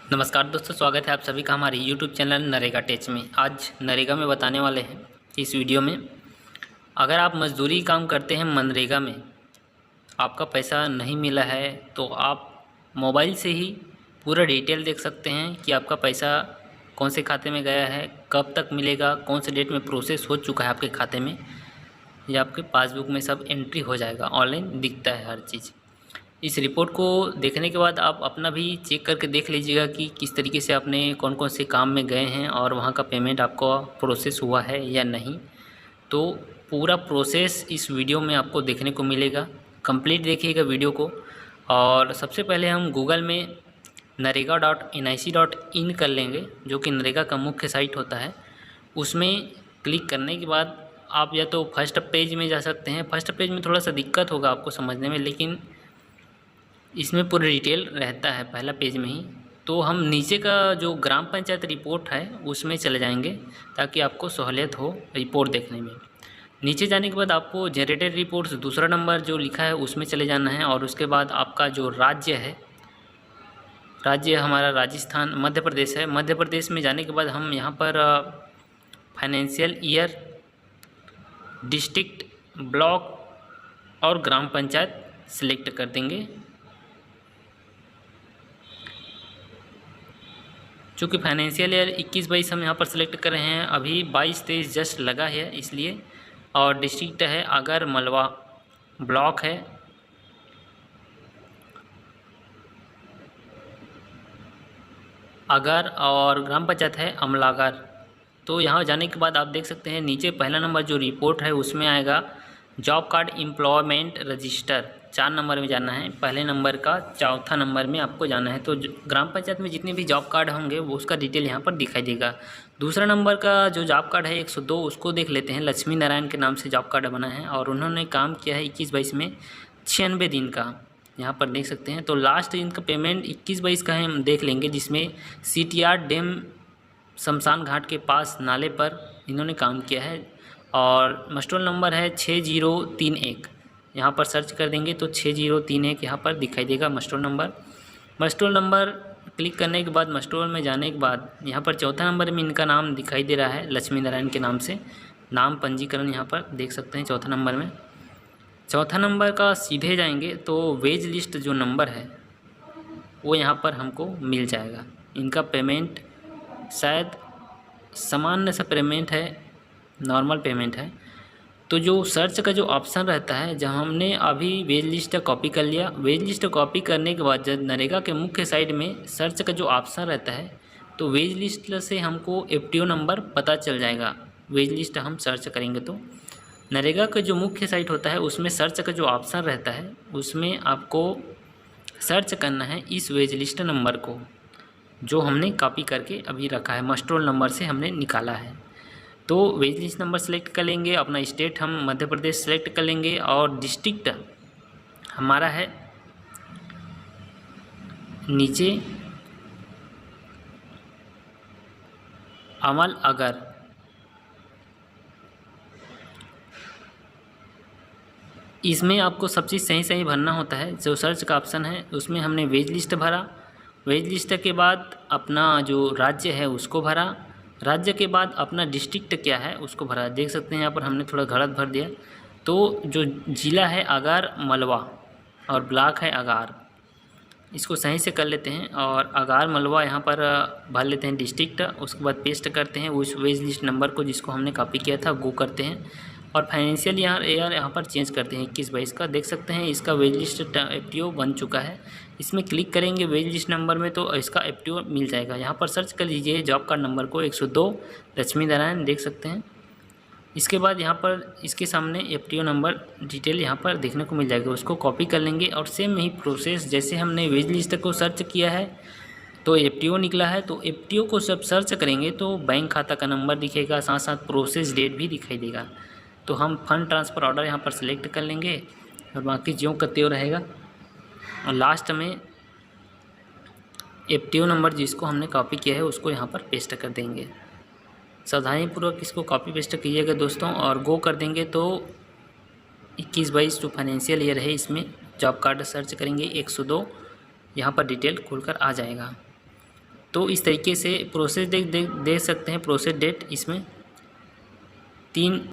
नमस्कार दोस्तों, स्वागत है आप सभी का हमारे YouTube चैनल नरेगा टेच में। आज नरेगा में बताने वाले हैं इस वीडियो में, अगर आप मजदूरी काम करते हैं मनरेगा में, आपका पैसा नहीं मिला है तो आप मोबाइल से ही पूरा डिटेल देख सकते हैं कि आपका पैसा कौन से खाते में गया है, कब तक मिलेगा, कौन से डेट में प्रोसेस हो चुका है आपके खाते में, या आपके पासबुक में सब एंट्री हो जाएगा। ऑनलाइन दिखता है हर चीज़। इस रिपोर्ट को देखने के बाद आप अपना भी चेक करके देख लीजिएगा कि किस तरीके से आपने कौन कौन से काम में गए हैं और वहाँ का पेमेंट आपको प्रोसेस हुआ है या नहीं। तो पूरा प्रोसेस इस वीडियो में आपको देखने को मिलेगा। कंप्लीट देखिएगा वीडियो को। और सबसे पहले हम गूगल में narega.nic.in कर लेंगे, जो कि नरेगा का मुख्य साइट होता है। उसमें क्लिक करने के बाद आप या तो फर्स्ट पेज में जा सकते हैं। फर्स्ट पेज में थोड़ा सा दिक्कत होगा आपको समझने में, लेकिन इसमें पूरा डिटेल रहता है पहला पेज में ही। तो हम नीचे का जो ग्राम पंचायत रिपोर्ट है उसमें चले जाएंगे ताकि आपको सहूलियत हो रिपोर्ट देखने में। नीचे जाने के बाद आपको जनरेटेड रिपोर्ट्स दूसरा नंबर जो लिखा है उसमें चले जाना है। और उसके बाद आपका जो राज्य है, राज्य हमारा राजस्थान मध्य प्रदेश है। मध्य प्रदेश में जाने के बाद हम यहाँ पर फाइनेंशियल ईयर, डिस्ट्रिक्ट, ब्लॉक और ग्राम पंचायत सिलेक्ट कर देंगे। चूँकि फाइनेंशियल ईयर 21-22 हम यहाँ पर सिलेक्ट कर रहे हैं, अभी 22-23 जस्ट लगा है इसलिए। और डिस्ट्रिक्ट है आगर मलवा, ब्लॉक है आगर और ग्राम पंचायत है अमलागर। तो यहाँ जाने के बाद आप देख सकते हैं नीचे पहला नंबर जो रिपोर्ट है उसमें आएगा job card employment register. 4 number में जाना है, पहले नंबर का चौथा नंबर में आपको जाना है। तो ग्राम पंचायत में जितने भी जॉब कार्ड होंगे वो उसका डिटेल यहाँ पर दिखाई देगा। दूसरा नंबर का जो जॉब कार्ड है 102, उसको देख लेते हैं। लक्ष्मी नारायण के नाम से जॉब कार्ड बना है और उन्होंने काम किया है 21-22 में 96 दिन का, यहाँ पर देख सकते हैं। तो लास्ट इनका पेमेंट 21-22 का है, हम देख लेंगे, जिसमें CTR डैम शमशान घाट के पास नाले पर इन्होंने काम किया है। और मस्टोल नंबर है 6031, यहाँ पर सर्च कर देंगे तो 6031 यहाँ पर दिखाई देगा मस्टोल नंबर। मस्टोल नंबर क्लिक करने के बाद मस्टोल में जाने के बाद यहाँ पर चौथा नंबर में इनका नाम दिखाई दे रहा है, लक्ष्मी नारायण के नाम से नाम पंजीकरण यहाँ पर देख सकते हैं चौथा नंबर में। चौथा नंबर का सीधे जाएंगे तो वेज लिस्ट जो नंबर है वो यहाँ पर हमको मिल जाएगा। इनका पेमेंट शायद सामान्य सा पेमेंट है, नॉर्मल पेमेंट है। तो जो सर्च का जो ऑप्शन रहता है, जहाँ हमने अभी वेज लिस्ट कॉपी कर लिया, वेज लिस्ट कॉपी करने के बाद जब नरेगा के मुख्य साइट में सर्च का जो ऑप्शन रहता है तो वेज लिस्ट से हमको FTO नंबर पता चल जाएगा। वेज लिस्ट हम सर्च करेंगे तो नरेगा का जो मुख्य साइट होता है उसमें सर्च का जो ऑप्शन रहता है उसमें आपको सर्च करना है इस वेज लिस्ट नंबर को, जो हमने कॉपी करके अभी रखा है, मस्टरोल नंबर से हमने निकाला है। तो वेज लिस्ट नंबर सेलेक्ट कर लेंगे, अपना स्टेट हम मध्य प्रदेश सेलेक्ट कर लेंगे और डिस्ट्रिक्ट हमारा है नीचे अमल अगर। इसमें आपको सब चीज़ सही सही भरना होता है। जो सर्च का ऑप्शन है उसमें हमने वेज लिस्ट भरा, वेज लिस्ट के बाद अपना जो राज्य है उसको भरा, राज्य के बाद अपना डिस्ट्रिक्ट क्या है उसको भरा। देख सकते हैं यहाँ पर हमने थोड़ा गलत भर दिया। तो जो ज़िला है आगर मलवा और ब्लॉक है आगार, इसको सही से कर लेते हैं और आगार मलवा यहाँ पर भर लेते हैं डिस्ट्रिक्ट। उसके बाद पेस्ट करते हैं उस वेज लिस्ट नंबर को जिसको हमने कॉपी किया था, गो करते हैं और फाइनेंशियल यहाँ पर चेंज करते हैं 21-22 का। देख सकते हैं इसका वेज लिस्ट FTO बन चुका है। इसमें क्लिक करेंगे वेज लिस्ट नंबर में तो इसका FTO मिल जाएगा। यहाँ पर सर्च कर लीजिए जॉब कार्ड नंबर को 102 लक्ष्मी नारायण, देख सकते हैं। इसके बाद यहाँ पर इसके सामने FTO नंबर डिटेल यहाँ पर देखने को मिल जाएगा, उसको कॉपी कर लेंगे और सेम ही प्रोसेस जैसे हमने वेज लिस्ट को सर्च किया है तो FTO निकला है। तो FTO को सब सर्च करेंगे तो बैंक खाता का नंबर दिखेगा, साथ साथ प्रोसेस डेट भी दिखाई देगा। तो हम फंड ट्रांसफ़र ऑर्डर यहाँ पर सिलेक्ट कर लेंगे और बाकी ज्यों का त्यों रहेगा। और लास्ट में FTO नंबर जिसको हमने कॉपी किया है उसको यहाँ पर पेस्ट कर देंगे। सावधानीपूर्वक इसको कॉपी पेस्ट कीजिएगा दोस्तों और गो कर देंगे तो 21-22 जो फाइनेंशियल ईयर है इसमें जॉब कार्ड सर्च करेंगे 102, यहाँ पर डिटेल खुलकर आ जाएगा। तो इस तरीके से प्रोसेस देख सकते हैं। प्रोसेस डेट इसमें 3